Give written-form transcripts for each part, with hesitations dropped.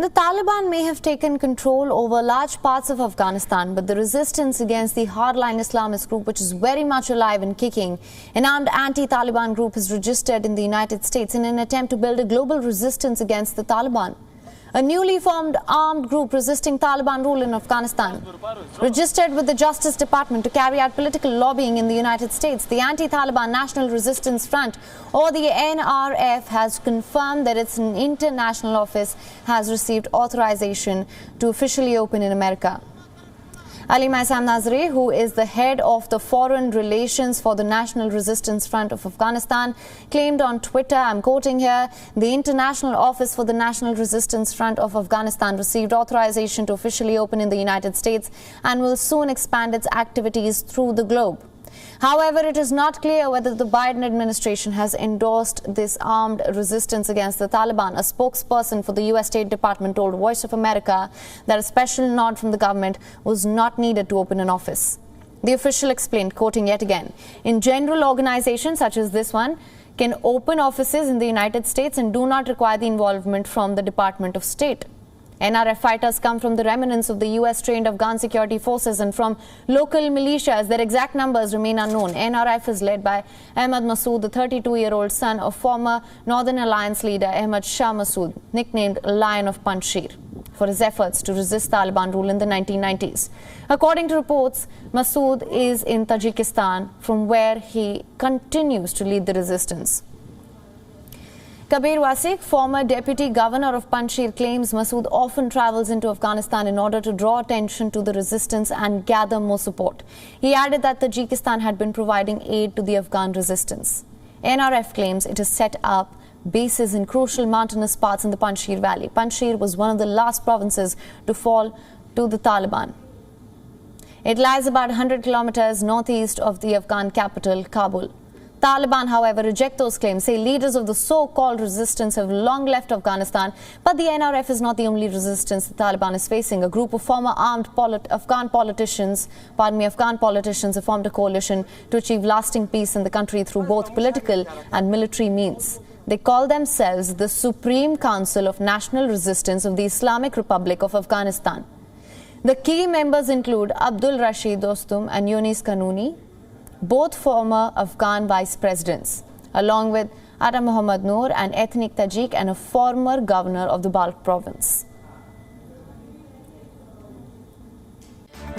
The Taliban may have taken control over large parts of Afghanistan, but the resistance against the hardline Islamist group, which is very much alive and kicking, an armed anti-Taliban group is registered in the United States in an attempt to build a global resistance against the Taliban. A newly formed armed group resisting Taliban rule in Afghanistan, registered with the Justice Department to carry out political lobbying in the United States. The Anti-Taliban National Resistance Front, or the NRF, has confirmed that its international office has received authorization to officially open in America. Ali Maisam Nazare, who is the head of the Foreign Relations for the National Resistance Front of Afghanistan, claimed on Twitter, I'm quoting here, the International Office for the National Resistance Front of Afghanistan received authorization to officially open in the United States and will soon expand its activities through the globe. However, it is not clear whether the Biden administration has endorsed this armed resistance against the Taliban. A spokesperson for the U.S. State Department told Voice of America that a special nod from the government was not needed to open an office. The official explained, quoting yet again, in general, organizations such as this one can open offices in the United States and do not require the involvement from the Department of State. NRF fighters come from the remnants of the US-trained Afghan security forces and from local militias. Their exact numbers remain unknown. NRF is led by Ahmad Massoud, the 32-year-old son of former Northern Alliance leader Ahmad Shah Massoud, nicknamed Lion of Panjshir, for his efforts to resist Taliban rule in the 1990s. According to reports, Massoud is in Tajikistan, from where he continues to lead the resistance. Kabir Wasik, former deputy governor of Panjshir, claims Massoud often travels into Afghanistan in order to draw attention to the resistance and gather more support. He added that Tajikistan had been providing aid to the Afghan resistance. NRF claims it has set up bases in crucial mountainous parts in the Panjshir Valley. Panjshir was one of the last provinces to fall to the Taliban. It lies about 100 kilometers northeast of the Afghan capital, Kabul. Taliban, however, reject those claims, say leaders of the so-called resistance have long left Afghanistan, but the NRF is not the only resistance the Taliban is facing. A group of former armed Afghan politicians have formed a coalition to achieve lasting peace in the country through both political and military means. They call themselves the Supreme Council of National Resistance of the Islamic Republic of Afghanistan. The key members include Abdul Rashid Dostum and Yunis Kanuni, both former Afghan vice presidents, along with Ata Muhammad Noor, an ethnic Tajik and a former governor of the Balkh province.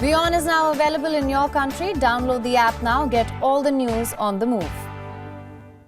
WION is now available in your country. Download the app now. Get all the news on the move.